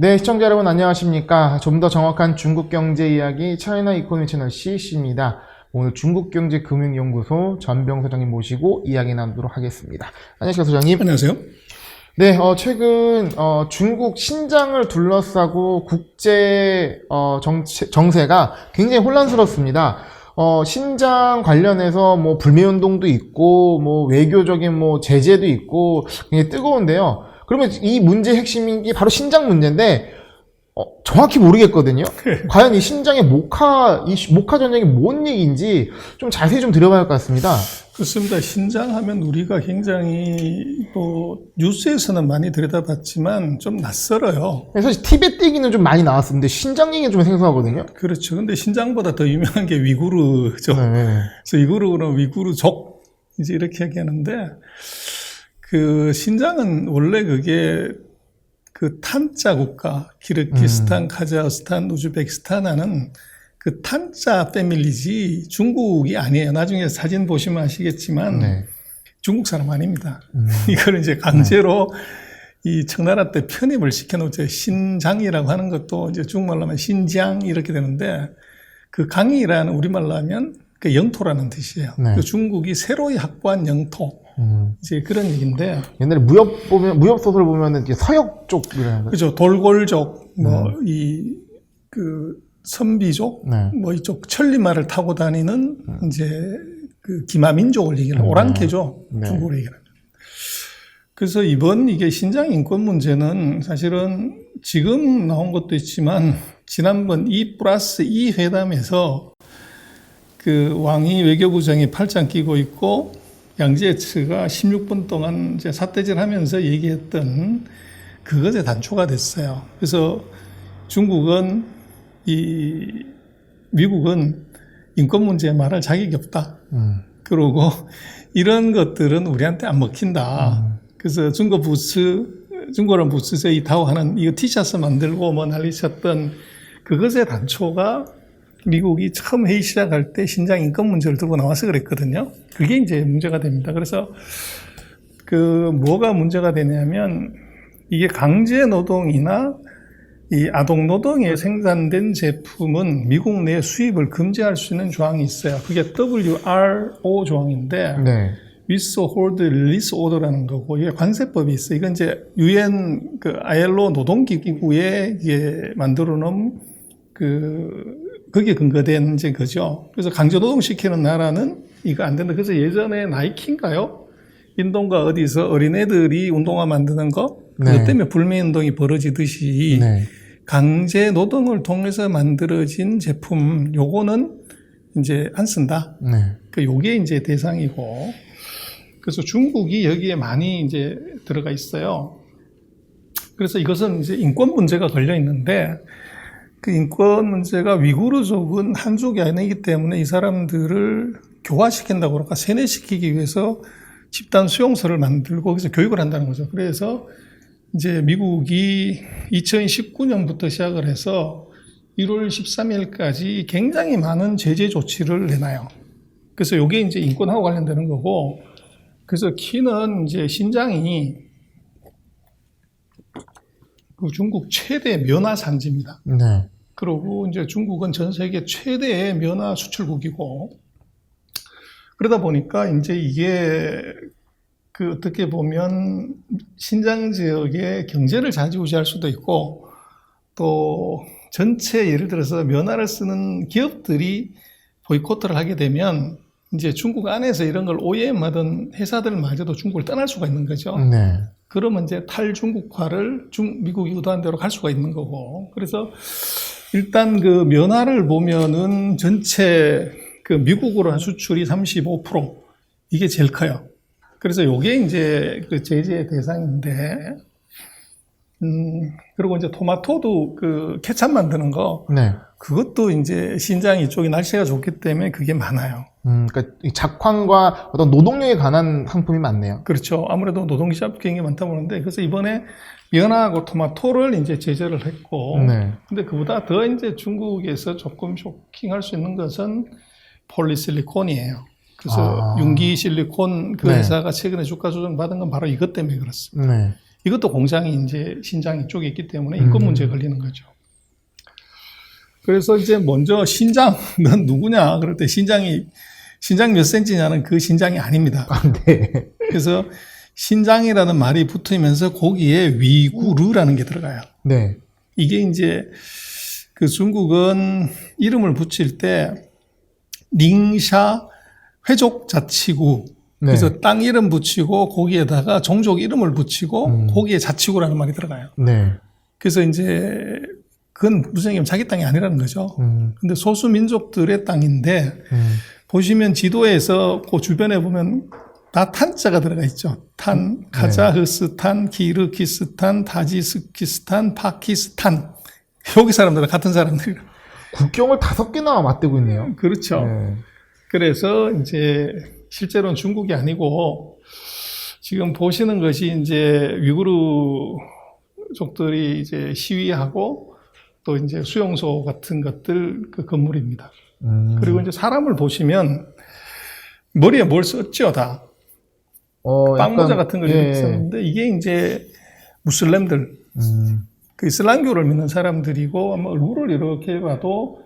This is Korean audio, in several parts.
네, 시청자 여러분 안녕하십니까? 좀 더 정확한 중국 경제 이야기 차이나 이코노미 채널 CC입니다. 오늘 중국경제금융연구소 전병 소장님 모시고 이야기 나누도록 하겠습니다. 안녕하세요, 소장님. 안녕하세요. 네, 최근 중국 신장을 둘러싸고 국제 정세가 굉장히 혼란스럽습니다. 신장 관련해서 뭐 불매운동도 있고 뭐 외교적인 뭐 제재도 있고 굉장히 뜨거운데요. 그러면 이 문제의 핵심인 게 바로 신장 문제인데 정확히 모르겠거든요. 과연 이 신장의 모카 전쟁이 뭔 얘기인지 좀 자세히 좀 들어봐야 할 것 같습니다. 그렇습니다. 신장 하면 우리가 굉장히 뉴스에서는 많이 들여다봤지만 좀 낯설어요. 사실 티베트 얘기는 좀 많이 나왔었는데 신장 얘기는 좀 생소하거든요. 그렇죠. 근데 신장보다 더 유명한 게 위구르죠. 네. 그래서 위구르는 위구르족 이제 이렇게 얘기하는데 그 신장은 원래 그게 그 탄자 국가 키르기스탄, 카자흐스탄, 우즈베키스탄 하는 그 탄자 패밀리지 중국이 아니에요. 나중에 사진 보시면 아시겠지만 네. 중국 사람 아닙니다. 이걸 이제 강제로 이 청나라 때 편입을 시켜놓죠. 신장이라고 하는 것도 이제 중국말로 하면 신장 이렇게 되는데 그 강이라는 우리말로 하면 그 영토라는 뜻이에요. 네. 그 중국이 새로이 확보한 영토. 이제 그런 얘기인데. 옛날에 무협 소설 보면은 이제 서역 쪽이라는 거. 그죠. 돌골족, 선비족, 네. 이쪽 천리마를 타고 다니는 이제 그 기마민족을 얘기하는 오랑캐죠. 네. 중국으로 얘기하는. 그래서 이번 이게 신장 인권 문제는 사실은 지금 나온 것도 있지만 지난번 2+2 회담에서 그 왕이 외교부장이 팔짱 끼고 있고 양제츠가 16분 동안 이제 삿대질하면서 얘기했던 그것에 단초가 됐어요. 그래서 중국은 미국은 인권 문제에 말할 자격이 없다. 그러고 이런 것들은 우리한테 안 먹힌다. 그래서 중국어는 부스에서 이 다오하는 이거 티셔츠 만들고 뭐 난리쳤던 그것의 단초가 미국이 처음 회의 시작할 때 신장 인권 문제를 들고 나와서 그랬거든요. 그게 이제 문제가 됩니다. 그래서 뭐가 문제가 되냐면 이게 강제 노동이나 이 아동 노동에 생산된 제품은 미국 내 수입을 금지할 수 있는 조항이 있어요. 그게 WRO 조항인데, 네. Withhold Release Order라는 거고, 이게 관세법이 있어요. 이건 이제 UN ILO 노동기구에 이게 만들어 놓은 거기에 근거된 이제 거죠. 그래서 강제 노동시키는 나라는 이거 안 된다. 그래서 예전에 나이키인가요? 인도가 어디서 어린애들이 운동화 만드는 거? 네. 그것 때문에 불매운동이 벌어지듯이 네. 강제 노동을 통해서 만들어진 제품, 요거는 이제 안 쓴다. 네. 요게 이제 대상이고. 그래서 중국이 여기에 많이 이제 들어가 있어요. 그래서 이것은 이제 인권 문제가 걸려 있는데, 그 인권 문제가 위구르족은 한족이 아니기 때문에 이 사람들을 교화시킨다고 그럴까 세뇌시키기 위해서 집단 수용소를 만들고 거기서 교육을 한다는 거죠. 그래서 이제 미국이 2019년부터 시작을 해서 1월 13일까지 굉장히 많은 제재 조치를 내놔요. 그래서 이게 이제 인권하고 관련되는 거고, 그래서 키는 이제 신장이 그 중국 최대 면화 산지입니다. 네. 그리고 이제 중국은 전 세계 최대의 면화 수출국이고, 그러다 보니까 이제 이게 어떻게 보면 신장 지역의 경제를 좌지우지할 수도 있고, 또 전체 예를 들어서 면화를 쓰는 기업들이 보이콧을 하게 되면 이제 중국 안에서 이런 걸 OEM하던 회사들마저도 중국을 떠날 수가 있는 거죠. 네. 그러면 이제 탈중국화를 미국이 의도한 대로 갈 수가 있는 거고. 그래서 일단 그 면화를 보면은 전체 미국으로 한 수출이 35% 이게 제일 커요. 그래서 요게 이제 그 제재의 대상인데, 그리고 이제 토마토도 케찹 만드는 거. 네. 그것도 이제 신장 이쪽이 날씨가 좋기 때문에 그게 많아요. 그러니까 이 작황과 어떤 노동력에 관한 상품이 많네요. 그렇죠. 아무래도 노동시합 굉장히 많다 보는데, 그래서 이번에 면하고 토마토를 이제 제재를 했고, 네. 근데 그보다 더 이제 중국에서 조금 쇼킹할 수 있는 것은 폴리실리콘이에요. 그래서 융기 실리콘 그 네. 회사가 최근에 주가 조정 받은 건 바로 이것 때문에 그렇습니다. 네. 이것도 공장이 이제 신장 이쪽에 있기 때문에 인권 문제가 걸리는 거죠. 그래서 이제 먼저 신장, 넌 누구냐? 그럴 때 신장 몇 센치냐는 그 신장이 아닙니다. 네. 그래서 신장이라는 말이 붙으면서 거기에 위구르라는 게 들어가요. 네. 이게 이제 그 중국은 이름을 붙일 때 닝샤 회족자치구. 그래서 네. 땅 이름 붙이고 거기에다가 종족 이름을 붙이고 거기에 자치구라는 말이 들어가요. 네. 그래서 이제 그건 무슨 얘기냐면 자기 땅이 아니라는 거죠. 근데 소수 민족들의 땅인데 보시면 지도에서 그 주변에 보면 다 탄자가 들어가 있죠. 탄, 카자흐스탄, 키르기스탄, 타지스키스탄, 파키스탄. 여기 사람들은 같은 사람들. 국경을 5개나 맞대고 있네요. 그렇죠. 네. 그래서 이제 실제로는 중국이 아니고 지금 보시는 것이 이제 위구르족들이 이제 시위하고 또 이제 수용소 같은 것들 그 건물입니다. 그리고 이제 사람을 보시면 머리에 뭘 썼죠, 다. 빵모자 같은 걸 예. 썼는데 이게 이제 무슬림들, 그 이슬람교를 믿는 사람들이고 아마 얼굴을 이렇게 봐도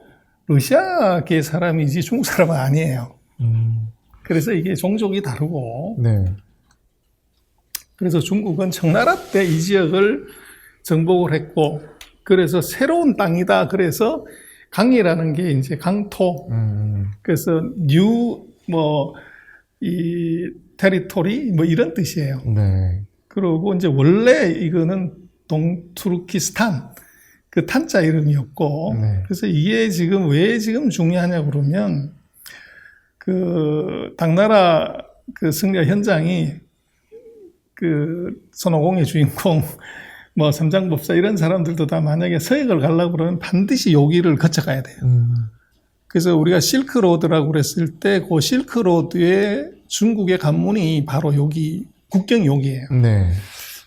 러시아계 사람이지 중국 사람은 아니에요. 그래서 이게 종족이 다르고 네. 그래서 중국은 청나라 때 이 지역을 정복을 했고 그래서 새로운 땅이다. 그래서 강이라는 게 이제 강토. 그래서 이 테리토리 뭐 이런 뜻이에요. 네. 그리고 이제 원래 이거는 동투르키스탄 그 탄자 이름이었고 네. 그래서 이게 지금 왜 지금 중요하냐 그러면 그 당나라 그 승려 현장이 그 손오공의 주인공 뭐 삼장법사 이런 사람들도 다 만약에 서역을 가려고 그러면 반드시 여기를 거쳐가야 돼요. 그래서 우리가 실크로드라고 그랬을 때 그 실크로드에 중국의 관문이 바로 여기 국경이 여기예요. 네.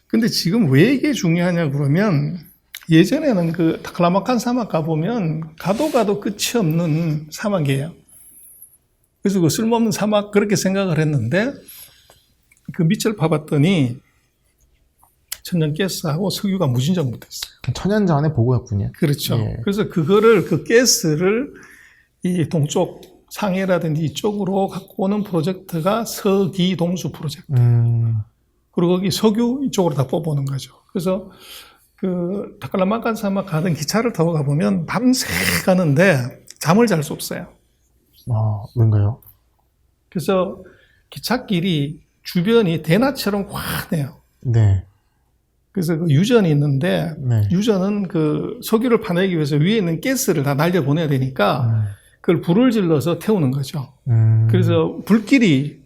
근데 지금 왜 이게 중요하냐 그러면 예전에는 그 타클라마칸 사막 가보면 가도 끝이 없는 사막이에요. 그래서 그 쓸모없는 사막 그렇게 생각을 했는데 그 밑을 파봤더니 천연가스하고 석유가 무진장 못했어요. 천연자원의 보고였군요. 그렇죠. 예. 그래서 그거를 그 가스를 이 동쪽 상해라든지 이쪽으로 갖고 오는 프로젝트가 서기동수 프로젝트. 그리고 거기 석유 이쪽으로 다 뽑아오는 거죠. 그래서 그 타클라마칸 사막 가던 기차를 타고 가보면 밤새 가는데 잠을 잘 수 없어요. 왠가요? 그래서 기찻길이 주변이 대낮처럼 환해요. 네. 그래서 그 유전이 있는데 네. 유전은 그 석유를 파내기 위해서 위에 있는 가스를 다 날려보내야 되니까 그걸 불을 질러서 태우는 거죠. 그래서 불길이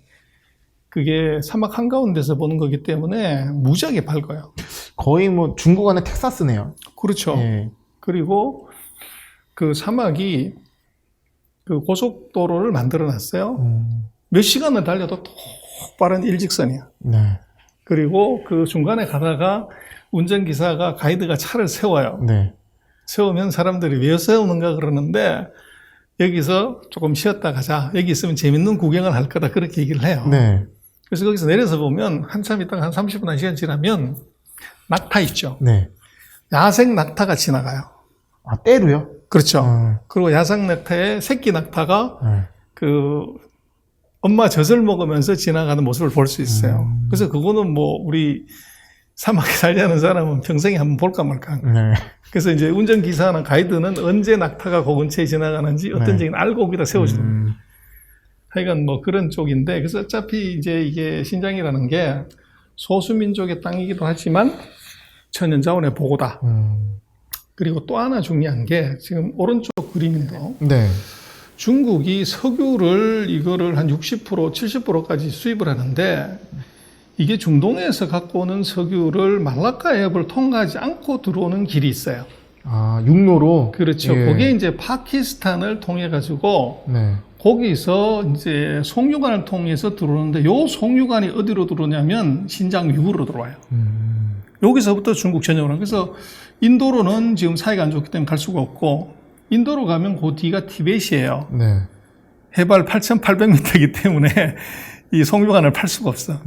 그게 사막 한가운데서 보는 거기 때문에 무지하게 밝아요. 거의 뭐 중국 안에 텍사스네요. 그렇죠. 예. 그리고 그 사막이 그 고속도로를 만들어 놨어요. 몇 시간을 달려도 똑바른 일직선이야. 네. 그리고 그 중간에 가다가 운전기사가 가이드가 차를 세워요. 네. 세우면 사람들이 왜 세우는가 그러는데 여기서 조금 쉬었다 가자. 여기 있으면 재밌는 구경을 할 거다. 그렇게 얘기를 해요. 네. 그래서 거기서 내려서 보면 한참 있다가 한 30분, 1시간 지나면 낙타 있죠. 네. 야생 낙타가 지나가요. 때로요? 그렇죠. 그리고 야생 낙타에 새끼 낙타가 네. 그 엄마 젖을 먹으면서 지나가는 모습을 볼 수 있어요. 그래서 그거는 뭐 우리 사막에 살려는 사람은 평생에 한번 볼까 말까. 네. 그래서 이제 운전기사나 가이드는 언제 낙타가 그 근처에 지나가는지 어떤 적이 알고 거기다 세워주는 하여간 뭐 그런 쪽인데 그래서 어차피 이제 이게 신장이라는 게 소수민족의 땅이기도 하지만 천연자원의 보고다. 그리고 또 하나 중요한 게 지금 오른쪽 그림인데요. 네. 중국이 석유를 이거를 한 60%, 70%까지 수입을 하는데 이게 중동에서 갖고 오는 석유를 말라카 해협을 통과하지 않고 들어오는 길이 있어요. 육로로? 그렇죠. 예. 그게 이제 파키스탄을 통해 가지고 네. 거기서 이제 송유관을 통해서 들어오는데 요 송유관이 어디로 들어오냐면 신장 위구르로 들어와요. 여기서부터 중국 전역으로. 그래서 인도로는 지금 사이가 안 좋기 때문에 갈 수가 없고 인도로 가면 그 뒤가 티벳이에요. 네. 해발 8,800m이기 때문에 이 송유관을 팔 수가 없어.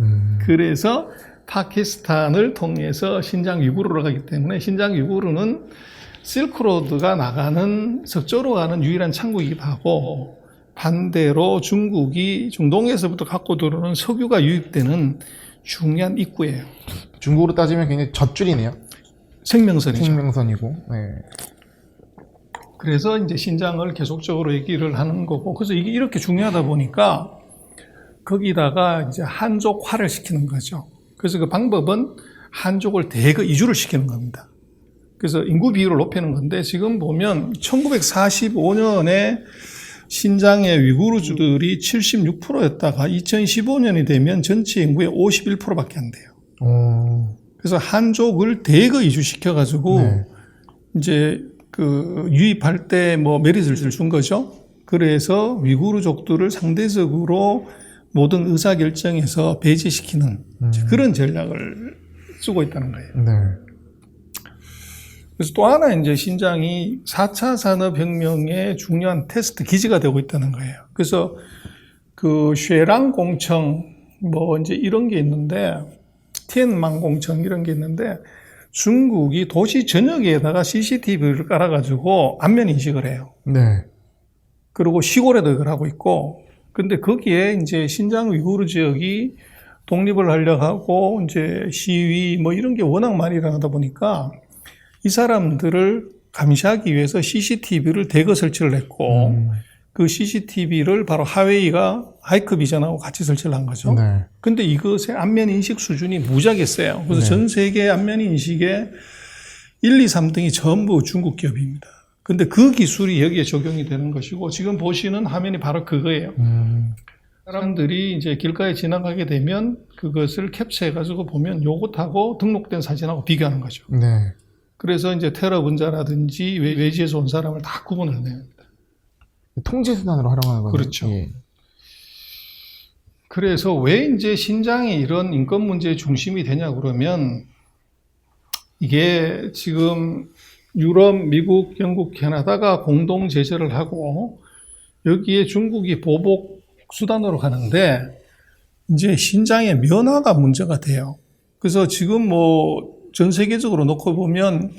그래서 파키스탄을 통해서 신장 위구르로 가기 때문에 신장 위구르는 실크로드가 나가는 서쪽으로 가는 유일한 창구이기도 하고 반대로 중국이 중동에서부터 갖고 들어오는 석유가 유입되는 중요한 입구예요. 중국으로 따지면 굉장히 젖줄이네요. 생명선이죠. 생명선이고. 네. 그래서 이제 신장을 계속적으로 얘기를 하는 거고, 그래서 이게 이렇게 중요하다 보니까 거기다가 이제 한족화를 시키는 거죠. 그래서 그 방법은 한족을 대거 이주를 시키는 겁니다. 그래서 인구 비율을 높이는 건데 지금 보면 1945년에 신장의 위구르주들이 76%였다가 2015년이 되면 전체 인구의 51%밖에 안 돼요. 그래서 한족을 대거 이주시켜가지고 네. 이제 그 유입할 때 뭐 메리트를 준 거죠. 그래서 위구르족들을 상대적으로 모든 의사결정에서 배제시키는 그런 전략을 쓰고 있다는 거예요. 네. 그래서 또 하나 이제 신장이 4차 산업혁명의 중요한 테스트 기지가 되고 있다는 거예요. 그래서 그 쉐랑 공청 뭐 이제 이런 게 있는데 티엔만 공청 이런 게 있는데 중국이 도시 전역에다가 CCTV를 깔아가지고 안면 인식을 해요. 네. 그리고 시골에도 이걸 하고 있고, 근데 거기에 이제 신장 위구르 지역이 독립을 하려고 하고, 이제 시위 뭐 이런 게 워낙 많이 일어나다 보니까 이 사람들을 감시하기 위해서 CCTV를 대거 설치를 했고, 그 CCTV를 바로 하웨이가 하이크비전하고 같이 설치를 한 거죠. 네. 근데 이것의 안면 인식 수준이 무지하게 세요. 그래서 네. 전 세계 안면 인식의 1, 2, 3등이 전부 중국 기업입니다. 근데 그 기술이 여기에 적용이 되는 것이고, 지금 보시는 화면이 바로 그거예요. 사람들이 이제 길가에 지나가게 되면 그것을 캡처해가지고 보면 요것하고 등록된 사진하고 비교하는 거죠. 네. 그래서 이제 테러 분자라든지 외지에서 온 사람을 다 구분을 내요. 통제 수단으로 활용하는 거죠. 그렇죠. 예. 그래서 왜 이제 신장이 이런 인권 문제의 중심이 되냐 그러면 이게 지금 유럽, 미국, 영국, 캐나다가 공동 제재를 하고 여기에 중국이 보복 수단으로 가는데 이제 신장의 면화가 문제가 돼요. 그래서 지금 뭐 전 세계적으로 놓고 보면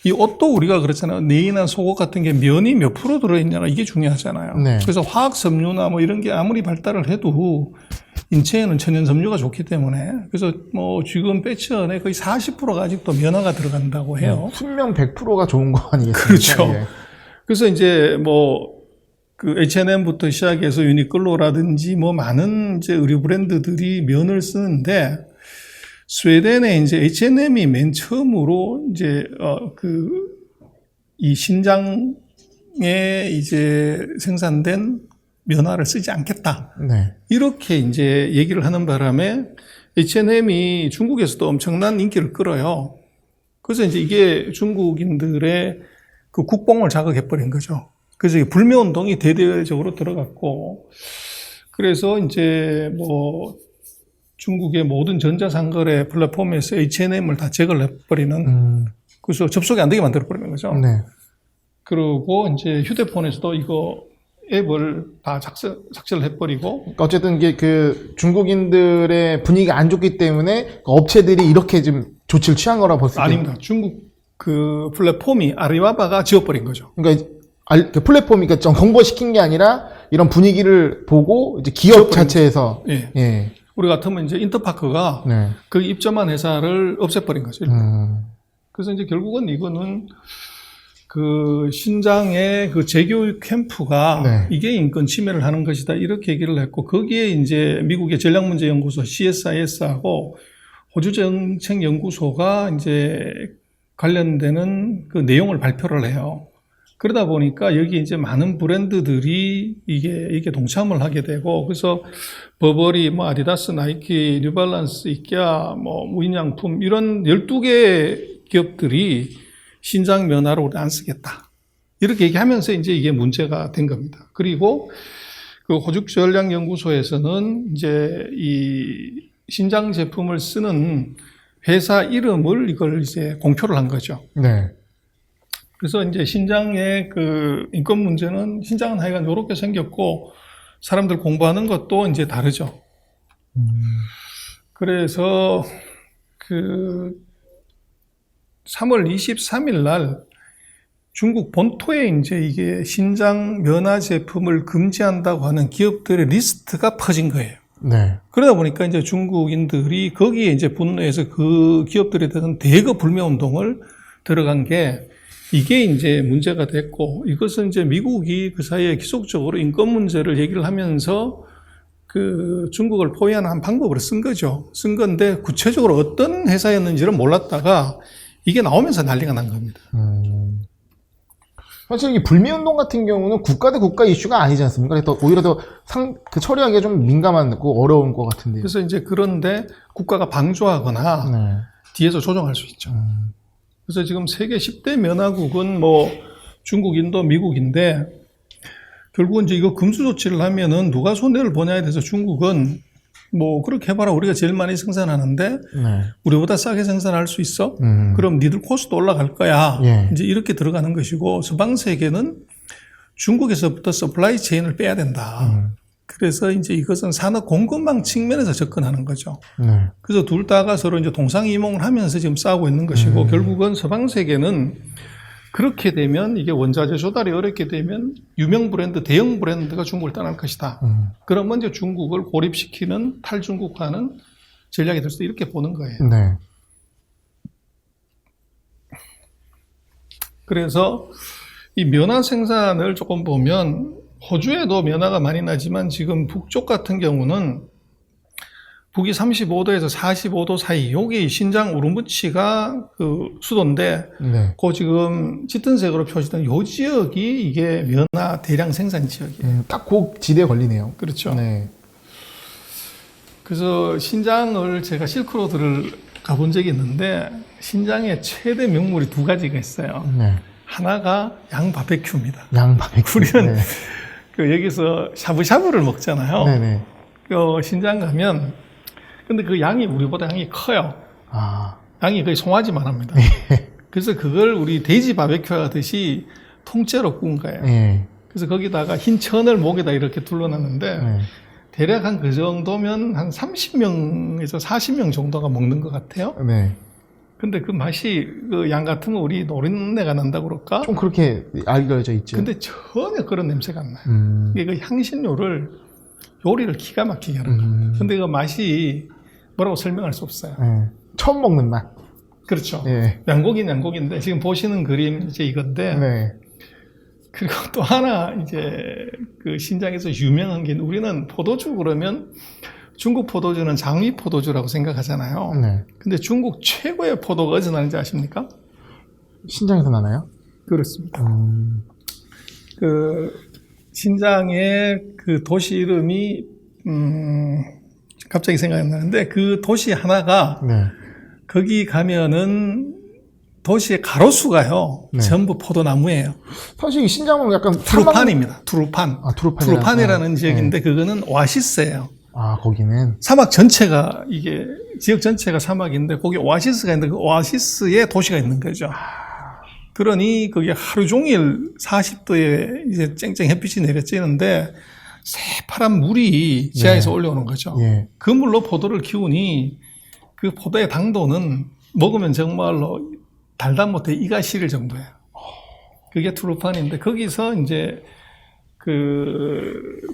이 옷도 우리가 그렇잖아요. 네이나 속옷 같은 게 면이 몇 프로 들어있냐가 이게 중요하잖아요. 네. 그래서 화학 섬유나 뭐 이런 게 아무리 발달을 해도 인체에는 천연 섬유가 좋기 때문에 그래서 뭐 지금 배치 안에 거의 40%가 아직도 면화가 들어간다고 해요. 분명 100%가 좋은 거 아니겠습니까? 그렇죠. 예. 그래서 이제 뭐 그 H&M부터 시작해서 유니클로라든지 뭐 많은 이제 의류 브랜드들이 면을 쓰는데 스웨덴에 이제 H&M이 맨 처음으로 이제 이 신장에 이제 생산된 면화를 쓰지 않겠다. 네. 이렇게 이제 얘기를 하는 바람에 H&M이 중국에서도 엄청난 인기를 끌어요. 그래서 이제 이게 중국인들의 그 국뽕을 자극해버린 거죠. 그래서 불매운동이 대대적으로 들어갔고, 그래서 이제 뭐 중국의 모든 전자상거래 플랫폼에서 H&M을 다 제거를 해버리는, 그래서 접속이 안 되게 만들어버리는 거죠. 네. 그리고 이제 휴대폰에서도 이거 앱을 다 삭제를 해버리고. 어쨌든 이게 그 중국인들의 분위기가 안 좋기 때문에 그 업체들이 이렇게 좀 조치를 취한 거라 볼 수 있겠네요. 아닙니다. 중국 그 플랫폼이 아리바바가 지워버린 거죠. 그러니까 그 플랫폼이 그러니까 좀 공고시킨 게 아니라 이런 분위기를 보고 이제 기업 자체에서 예. 예. 우리 같으면 이제 인터파크가 네. 그 입점한 회사를 없애버린 거죠. 그래서 이제 결국은 이거는 그 신장의 그 재교육 캠프가 네. 이게 인권 침해를 하는 것이다 이렇게 얘기를 했고 거기에 이제 미국의 전략문제연구소 CSIS하고 호주정책연구소가 이제 관련되는 그 내용을 발표를 해요. 그러다 보니까 여기 이제 많은 브랜드들이 이게 동참을 하게 되고, 그래서 버버리, 뭐 아디다스, 나이키, 뉴발란스, 이케아, 뭐 무인양품 이런 12개 기업들이 신장 면화를 우리 안 쓰겠다. 이렇게 얘기하면서 이제 이게 문제가 된 겁니다. 그리고 그 호주전략연구소에서는 이제 이 신장 제품을 쓰는 회사 이름을 이걸 이제 공표를 한 거죠. 네. 그래서 이제 신장의 그 인권 문제는 신장은 하여간 이렇게 생겼고 사람들 공부하는 것도 이제 다르죠. 그래서 그 3월 23일 날 중국 본토에 이제 이게 신장 면화 제품을 금지한다고 하는 기업들의 리스트가 퍼진 거예요. 네. 그러다 보니까 이제 중국인들이 거기에 이제 분노해서 그 기업들에 대한 대거 불매 운동을 들어간 게 이게 이제 문제가 됐고, 이것은 이제 미국이 그 사이에 기속적으로 인권 문제를 얘기를 하면서 그 중국을 포위하는 한 방법으로 쓴 거죠. 쓴 건데 구체적으로 어떤 회사였는지를 몰랐다가 이게 나오면서 난리가 난 겁니다. 사실 이 불매운동 같은 경우는 국가 대 국가 이슈가 아니지 않습니까? 그래서 오히려 더 그 처리하기가 좀 민감하고 어려운 것 같은데요. 그래서 이제 그런데 국가가 방조하거나 네. 뒤에서 조정할 수 있죠. 그래서 지금 세계 10대 면화국은 뭐 중국, 인도, 미국인데 결국은 이제 이거 금수 조치를 하면은 누가 손해를 보냐에 대해서 중국은 뭐 그렇게 해봐라, 우리가 제일 많이 생산하는데 네. 우리보다 싸게 생산할 수 있어? 그럼 니들 코스도 올라갈 거야. 예. 이제 이렇게 들어가는 것이고, 서방 세계는 중국에서부터 서플라이 체인을 빼야 된다. 그래서 이제 이것은 산업 공급망 측면에서 접근하는 거죠. 네. 그래서 둘 다가 서로 이제 동상이몽을 하면서 지금 싸우고 있는 것이고, 결국은 서방 세계는 그렇게 되면 이게 원자재 조달이 어렵게 되면 유명 브랜드, 대형 브랜드가 중국을 떠날 것이다. 그러면 이제 중국을 고립시키는 탈중국화는 전략이 될 수도 이렇게 보는 거예요. 네. 그래서 이 면화 생산을 조금 보면 호주에도 면화가 많이 나지만 지금 북쪽 같은 경우는 북이 35도에서 45도 사이, 여기 신장 우르무치가 그 수도인데, 네. 그 지금 짙은 색으로 표시된 요 지역이 이게 면화 대량 생산 지역이에요. 딱 그 지대에 걸리네요. 그렇죠. 네. 그래서 신장을 제가 실크로드를 가본 적이 있는데, 신장의 최대 명물이 두 가지가 있어요. 네. 하나가 양 바베큐입니다. 양 바베큐. 우리는 네. 그 여기서 샤브샤브를 먹잖아요. 네네. 그 신장 가면, 근데 그 양이 우리보다 양이 커요. 아. 양이 거의 송아지만 합니다. 그래서 그걸 우리 돼지 바베큐 하듯이 통째로 구운 거예요. 네. 그래서 거기다가 흰 천을 목에다 이렇게 둘러놨는데, 네. 대략 한 그 정도면 한 30명에서 40명 정도가 먹는 것 같아요. 네. 근데 그 맛이 그 양 같으면 우리 노린내가 난다고 그럴까? 좀 그렇게 알려져 있죠. 근데 전혀 그런 냄새가 안 나요. 이게 그 향신료를 요리를 기가 막히게 하는 거예요. 근데 그 맛이 뭐라고 설명할 수 없어요. 네. 처음 먹는 맛. 그렇죠. 네. 양고기인데 지금 보시는 그림 이제 이건데, 네. 그리고 또 하나 이제 그 신장에서 유명한 게, 우리는 포도주 그러면 중국 포도주는 장위 포도주라고 생각하잖아요. 네. 근데 중국 최고의 포도가 어디서 나는지 아십니까? 신장에서 나나요? 그렇습니다. 그 신장의 그 도시 이름이 갑자기 생각이 안 나는데, 그 도시 하나가 네. 거기 가면은 도시의 가로수가요, 네. 전부 포도나무예요. 사실 이 신장은 약간 투르판입니다. 투르판. 아, 투르판이라는 네. 지역인데 그거는 오아시스예요. 아, 거기는. 사막 전체가, 이게 지역 전체가 사막인데 거기 오아시스가 있는데 그 오아시스에 도시가 있는 거죠. 그러니 그게 하루 종일 40도에 이제 쨍쨍 햇빛이 내려쬐는데 새파란 물이 지하에서 네. 올라오는 거죠. 예. 그 물로 포도를 키우니 그 포도의 당도는 먹으면 정말로 달다 못해 이가 시릴 정도예요. 그게 투르판인데, 거기서 이제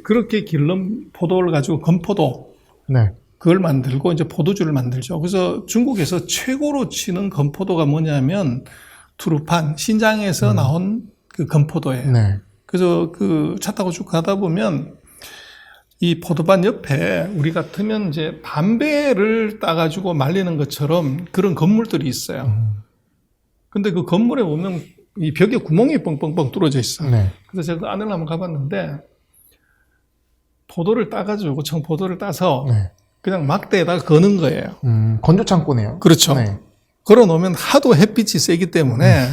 그렇게 기른 포도를 가지고 건포도, 네. 그걸 만들고 이제 포도주를 만들죠. 그래서 중국에서 최고로 치는 건포도가 뭐냐면 투르판, 신장에서 나온 그 건포도예요. 네. 그래서 그 차 타고 쭉 가다 보면 이 포도밭 옆에 우리 같으면 이제 담배를 따가지고 말리는 것처럼 그런 건물들이 있어요. 근데 그 건물에 보면 이 벽에 구멍이 뻥뻥뻥 뚫어져 있어요. 네. 그래서 제가 안을 한번 가봤는데, 포도를 따가지고, 청포도를 따서 네. 그냥 막대에다가 거는 거예요. 건조 창고네요. 그렇죠. 네. 걸어 놓으면 하도 햇빛이 세기 때문에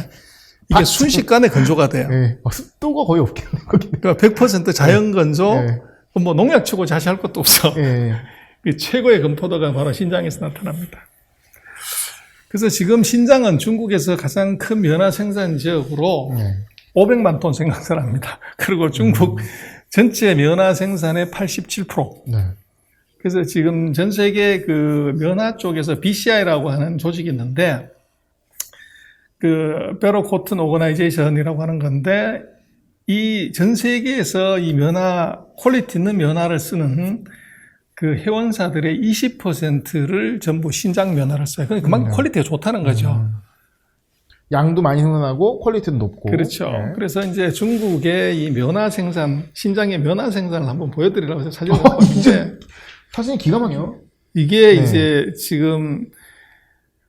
이게 순식간에 건조가 돼요. 네. 습도가 거의 없겠네, 거기는. 그러니까 100% 자연 건조, 네. 뭐 농약 치고 자시할 것도 없어. 네. 그 최고의 건포도가 바로 신장에서 나타납니다. 그래서 지금 신장은 중국에서 가장 큰 면화 생산 지역으로 네. 500만 톤 생산합니다. 그리고 중국 전체 면화 생산의 87%. 네. 그래서 지금 전 세계 그 면허 쪽에서 BCI라고 하는 조직이 있는데, 그 베로 코튼 오거나이제이션이라고 하는 건데, 이 전 세계에서 이 면허, 퀄리티 있는 면허를 쓰는 그 회원사들의 20%를 전부 신장 면허를 써요. 그러니까 그만큼 퀄리티가 좋다는 거죠. 양도 많이 생산하고 퀄리티도 높고. 그렇죠. 네. 그래서 이제 중국의 이 면허 생산, 신장의 면허 생산을 한번 보여드리려고 해서 사진을 봤는데, 사진이 기가 막혀요. 이게 네. 이제 지금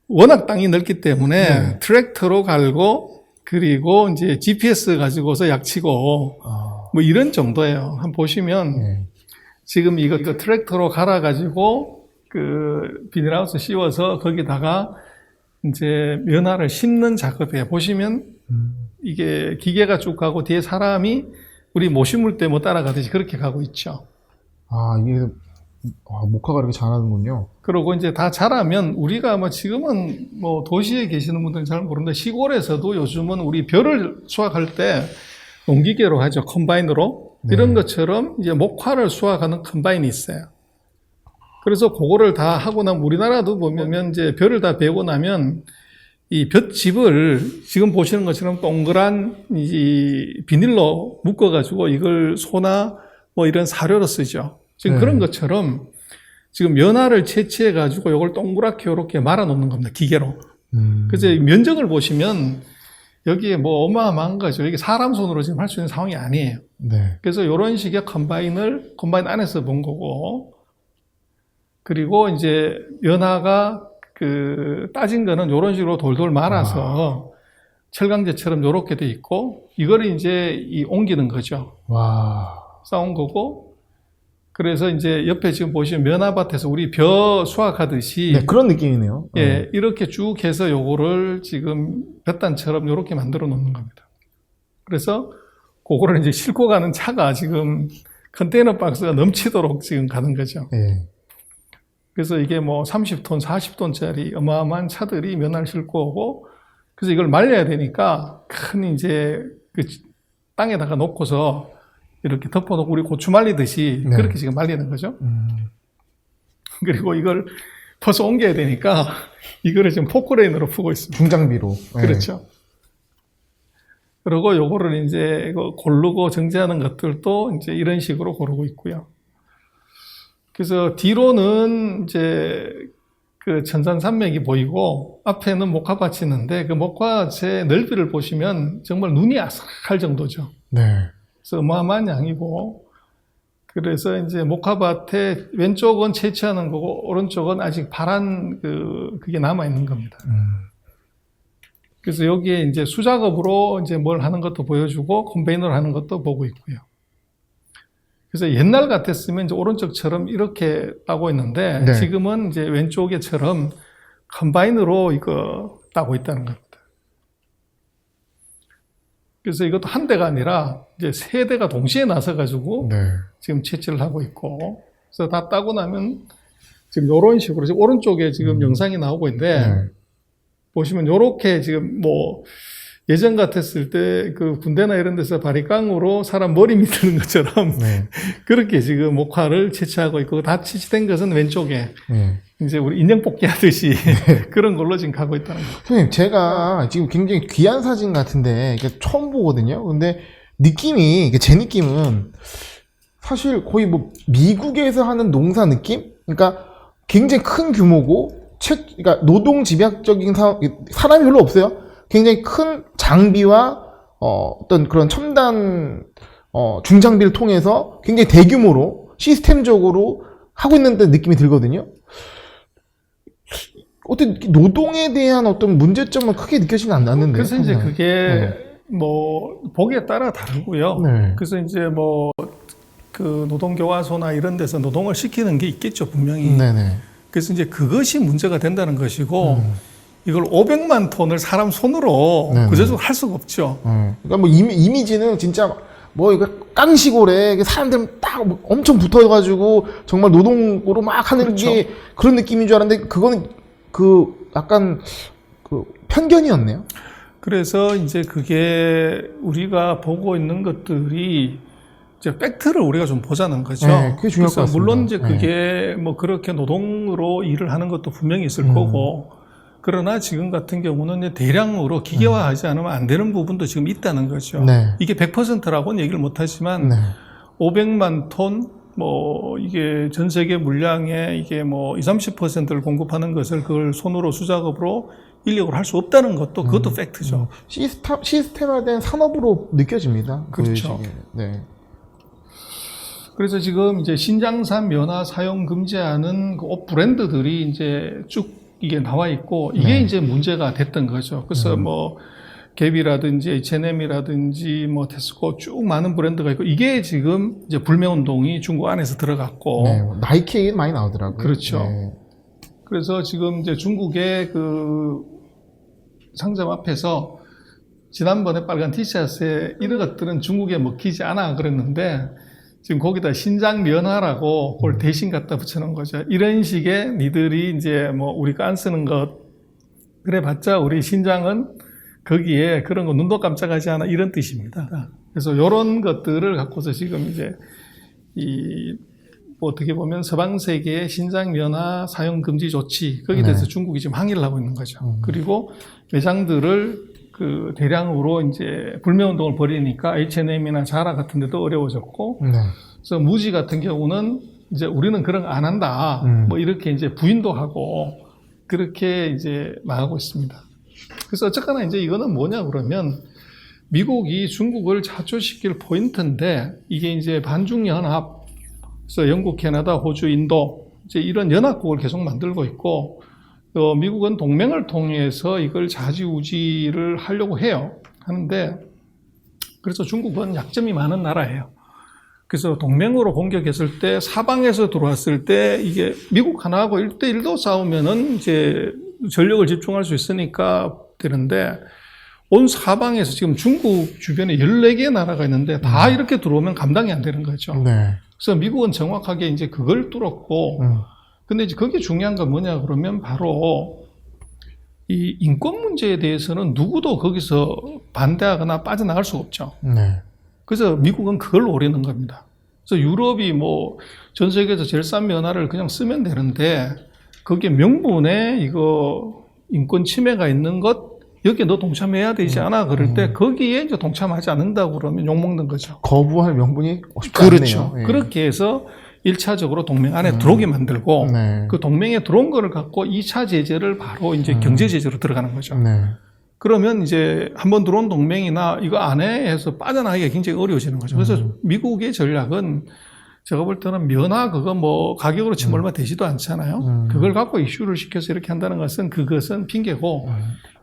워낙 땅이 넓기 때문에 네. 트랙터로 갈고, 그리고 이제 GPS 가지고서 약치고, 뭐 이런 정도예요. 한번 보시면, 네. 지금 이거 트랙터로 갈아가지고, 그 비닐하우스 씌워서 거기다가 이제 면화를 심는 작업이에요. 보시면 이게 기계가 쭉 가고 뒤에 사람이 우리 모시물 때 뭐 따라가듯이 그렇게 가고 있죠. 이게 목화가 이렇게 자라는군요. 그리고 이제 다 자라면 우리가 뭐 지금은 뭐 도시에 계시는 분들은 잘 모르는데 시골에서도 요즘은 우리 벼를 수확할 때 농기계로 하죠. 컴바인으로. 네. 이런 것처럼 이제 목화를 수확하는 컴바인이 있어요. 그래서 그거를 다 하고 나면 우리나라도 보면 이제 벼를 다 베고 나면 이 볏짚을 지금 보시는 것처럼 동그란 이 비닐로 묶어가지고 이걸 소나 뭐 이런 사료로 쓰죠. 지금 네. 그런 것처럼 지금 면화를 채취해가지고 이걸 동그랗게 이렇게 말아 놓는 겁니다. 기계로. 그래서 이 면적을 보시면 여기에 뭐 어마어마한 거죠. 이게 사람 손으로 지금 할 수 있는 상황이 아니에요. 네. 그래서 이런 식의 컴바인 안에서 본 거고, 그리고 이제 면화가 그 따진 거는 이런 식으로 돌돌 말아서 철강제처럼 이렇게 돼 있고, 이거를 이제 옮기는 거죠. 와. 싸운 거고, 그래서 이제 옆에 지금 보시면 면화밭에서 우리 벼 수확하듯이 네, 그런 느낌이네요. 예, 이렇게 쭉 해서 요거를 지금 볕단처럼 이렇게 만들어 놓는 겁니다. 그래서 그거를 이제 싣고 가는 차가 지금 컨테이너 박스가 넘치도록 지금 가는 거죠. 네. 그래서 이게 뭐 30톤, 40톤짜리 어마어마한 차들이 면화를 싣고 오고, 그래서 이걸 말려야 되니까 큰 이제 그 땅에다가 놓고서 이렇게 덮어놓고 우리 고추 말리듯이 네. 그렇게 지금 말리는 거죠. 그리고 이걸 퍼서 옮겨야 되니까 이거를 지금 포크레인으로 푸고 있습니다. 중장비로. 네. 그렇죠. 그리고 요거를 이제 이거 고르고 정지하는 것들도 이제 이런 식으로 고르고 있고요. 그래서 뒤로는 이제 그 천산산맥이 보이고 앞에는 목화밭이 있는데 그 목화밭의 넓이를 보시면 정말 눈이 아삭할 정도죠. 네. 그래서 어마어마한 양이고, 그래서 이제 목화밭에 왼쪽은 채취하는 거고 오른쪽은 아직 파란 그게 남아 있는 겁니다. 그래서 여기에 이제 수작업으로 이제 뭘 하는 것도 보여주고 컴바인으로 하는 것도 보고 있고요. 그래서 옛날 같았으면 이제 오른쪽처럼 이렇게 따고 있는데 네. 지금은 이제 왼쪽에처럼 컴바인으로 이거 따고 있다는 겁니다. 그래서 이것도 한 대가 아니라 이제 세 대가 동시에 나서가지고 네. 지금 채취를 하고 있고, 그래서 다 따고 나면 지금 이런 식으로 지금 오른쪽에 지금 영상이 나오고 있는데 네. 보시면 이렇게 지금 뭐 예전 같았을 때 그 군대나 이런 데서 바리깡으로 사람 머리 밑드는 것처럼 네. 그렇게 지금 목화를 채취하고 있고, 다 채취된 것은 왼쪽에 네. 이제 우리 인형 뽑기 하듯이 그런 걸로 지금 가고 있다는 거죠. 선생님, 제가 지금 굉장히 귀한 사진 같은데, 이게 처음 보거든요. 근데 느낌이, 제 느낌은 사실 거의 뭐 미국에서 하는 농사 느낌? 그러니까 굉장히 큰 규모고, 그러니까 노동 집약적인 사람이 별로 없어요. 굉장히 큰 장비와 어떤 그런 첨단 중장비를 통해서 굉장히 대규모로 시스템적으로 하고 있는 데 느낌이 들거든요. 어떤 노동에 대한 어떤 문제점은 크게 느껴지는 않았는데. 그래서 이제 그게 네. 뭐 보기에 따라 다르고요. 네. 그래서 이제 뭐 그 노동교화소나 이런 데서 노동을 시키는 게 있겠죠, 분명히. 네네. 그래서 이제 그것이 문제가 된다는 것이고, 이걸 500만 톤을 사람 손으로 네네. 구조적으로 할 수가 없죠. 그러니까 뭐 이미지는 진짜 뭐 이거 깡시골에 사람들 딱 엄청 붙어가지고 정말 노동으로 막 하는 그렇죠. 게 그런 느낌인 줄 알았는데, 그거는 그 약간 그 편견이었네요. 그래서 이제 그게 우리가 보고 있는 것들이 이제 팩트를 우리가 좀 보자는 거죠. 네, 그게 중요할 것 그래서 같습니다. 물론 이제 그게 뭐 그렇게 노동으로 일을 하는 것도 분명히 있을 거고, 그러나 지금 같은 경우는 이제 대량으로 기계화하지 않으면 안 되는 부분도 지금 있다는 거죠. 네. 이게 100%라고는 얘기를 못 하지만 네. 500만 톤, 뭐 이게 전 세계 물량의 이게 뭐 20, 30%를 공급하는 것을 그걸 손으로 수작업으로 인력으로 할 수 없다는 것도 그것도 팩트죠. 시스템화된 산업으로 느껴집니다. 그렇죠. 그 네. 그래서 지금 이제 신장산 면화 사용 금지하는 그 옷 브랜드들이 이제 쭉 이게 나와 있고, 이게 네. 이제 문제가 됐던 거죠. 그래서 뭐 갭이라든지 H&M이라든지 뭐 테스코 쭉 많은 브랜드가 있고, 이게 지금 이제 불매운동이 중국 안에서 들어갔고, 네. 나이키 얘기 많이 나오더라고요. 그렇죠. 네. 그래서 지금 이제 중국의 그 상점 앞에서 지난번에 빨간 티셔츠에 이런 것들은 중국에 먹히지 않아 그랬는데, 지금 거기다 신장 면화라고 그걸 대신 갖다 붙여놓은 거죠. 이런 식의 니들이 이제 뭐 우리가 안 쓰는 것 그래 봤자 우리 신장은 거기에 그런 거 눈도 깜짝하지 않아, 이런 뜻입니다. 그래서 이런 것들을 갖고서 지금 이제 뭐 어떻게 보면 서방 세계의 신장 면화 사용 금지 조치, 거기에 대해서 네. 중국이 지금 항의를 하고 있는 거죠. 그리고 매장들을 그 대량으로 이제 불매운동을 벌이니까 H&M이나 자라 같은 데도 어려워졌고, 네. 그래서 무지 같은 경우는 이제 우리는 그런 거 안 한다, 뭐 이렇게 이제 부인도 하고 그렇게 이제 나가고 있습니다. 그래서 어쨌거나 이제 이거는 뭐냐 그러면 미국이 중국을 자초시킬 포인트인데, 이게 이제 반중연합, 그래서 영국, 캐나다, 호주, 인도 이제 이런 연합국을 계속 만들고 있고, 미국은 동맹을 통해서 이걸 좌지우지를 하려고 해요. 하는데, 그래서 중국은 약점이 많은 나라예요. 그래서 동맹으로 공격했을 때, 사방에서 들어왔을 때, 이게 미국 하나하고 1대1도 싸우면은 이제 전력을 집중할 수 있으니까 되는데, 온 사방에서 지금 중국 주변에 14개의 나라가 있는데, 다 이렇게 들어오면 감당이 안 되는 거죠. 네. 그래서 미국은 정확하게 이제 그걸 뚫었고, 근데 이제 그게 중요한 건 뭐냐 그러면 바로 이 인권 문제에 대해서는 누구도 거기서 반대하거나 빠져나갈 수가 없죠. 네. 그래서 미국은 그걸 노리는 겁니다. 그래서 유럽이 뭐 전 세계에서 제일 싼 면화를 그냥 쓰면 되는데, 거기에 명분에 이거 인권 침해가 있는 것, 여기에 너 동참해야 되지 않아? 그럴 때 거기에 이제 동참하지 않는다고 그러면 욕먹는 거죠. 거부할 명분이 쉽지 그렇죠. 않네요. 예. 그렇게 해서 1차적으로 동맹 안에 들어오게 만들고, 네. 그 동맹에 들어온 거를 갖고 2차 제재를 바로 이제 경제 제재로 들어가는 거죠. 네. 그러면 이제 한번 들어온 동맹이나 이거 안에 해서 빠져나가기가 굉장히 어려워지는 거죠. 그래서 미국의 전략은 제가 볼 때는 면화 그거 뭐 가격으로 치면 얼마 되지도 않잖아요. 그걸 갖고 이슈를 시켜서 이렇게 한다는 것은 그것은 핑계고,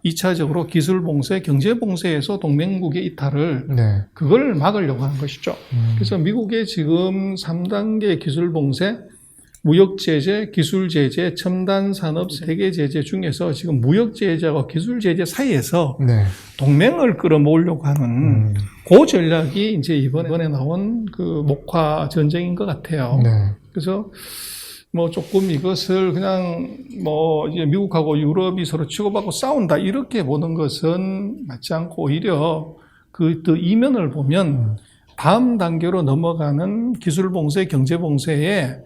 2차적으로 기술 봉쇄, 경제 봉쇄에서 동맹국의 이탈을 네. 그걸 막으려고 하는 것이죠. 그래서 미국의 지금 3단계 기술 봉쇄, 무역 제재, 기술 제재, 첨단 산업 3개 제재 중에서 지금 무역 제재와 기술 제재 사이에서 네. 동맹을 끌어모으려고 하는 그 전략이 이제 이번에 나온 그 목화 전쟁인 것 같아요. 네. 그래서 뭐 조금 이것을 그냥 뭐 이제 미국하고 유럽이 서로 치고받고 싸운다 이렇게 보는 것은 맞지 않고, 오히려 그 이면을 보면 다음 단계로 넘어가는 기술 봉쇄, 경제 봉쇄에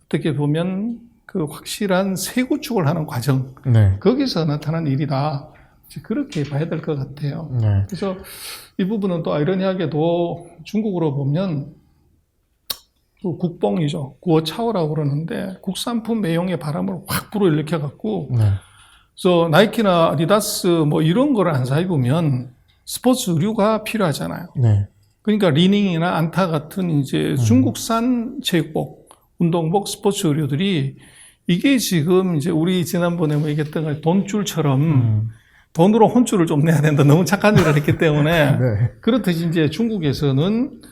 어떻게 보면 그 확실한 세구축을 하는 과정, 네. 거기서 나타난 일이다, 그렇게 봐야 될 것 같아요. 네. 그래서 이 부분은 또 아이러니하게도 중국으로 보면 그 국뽕이죠. 구어차오라고 그러는데 국산품 매용의 바람을 확 불어일으켜 갖고, 네. 그래서 나이키나 아디다스 뭐 이런 거를 안 사 입으면 스포츠 의류가 필요하잖아요. 네. 그러니까 리닝이나 안타 같은 이제 중국산 체육복, 운동복, 스포츠 의류들이 이게 지금 이제 우리 지난번에 뭐 얘기했던 돈줄처럼 돈으로 혼줄을 좀 내야 된다. 너무 착한 일을 했기 때문에. 네. 그렇듯이 이제 중국에서는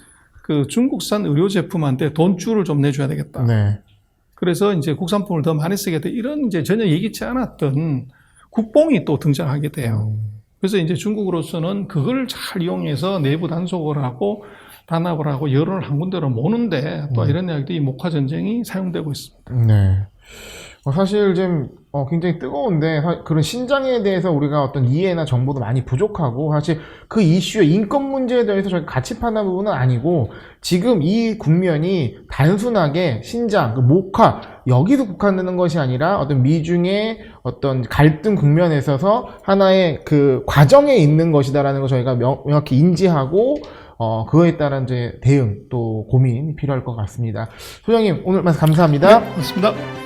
그 중국산 의료 제품한테 돈줄을 좀 내줘야 되겠다. 네. 그래서 이제 국산품을 더 많이 쓰겠다. 이런 이제 전혀 예기치 않았던 국뽕이 또 등장하게 돼요. 그래서 이제 중국으로서는 그걸 잘 이용해서 내부 단속을 하고 단합을 하고 여론을 한 군데로 모는데 또 이런 이야기도 이 목화 전쟁이 사용되고 있습니다. 네. 사실 지금 굉장히 뜨거운데 그런 신장에 대해서 우리가 어떤 이해나 정보도 많이 부족하고 사실 그 이슈의 인권 문제에 대해서 저희가 같이 파는 부분은 아니고 지금 이 국면이 단순하게 신장, 그 목화 여기서 국한되는 것이 아니라 어떤 미중의 어떤 갈등 국면에 있어서 하나의 그 과정에 있는 것이다라는 걸 저희가 명확히 인지하고 그거에 따른 이제 대응 또 고민이 필요할 것 같습니다. 소장님 오늘 말씀 감사합니다. 네, 고맙습니다.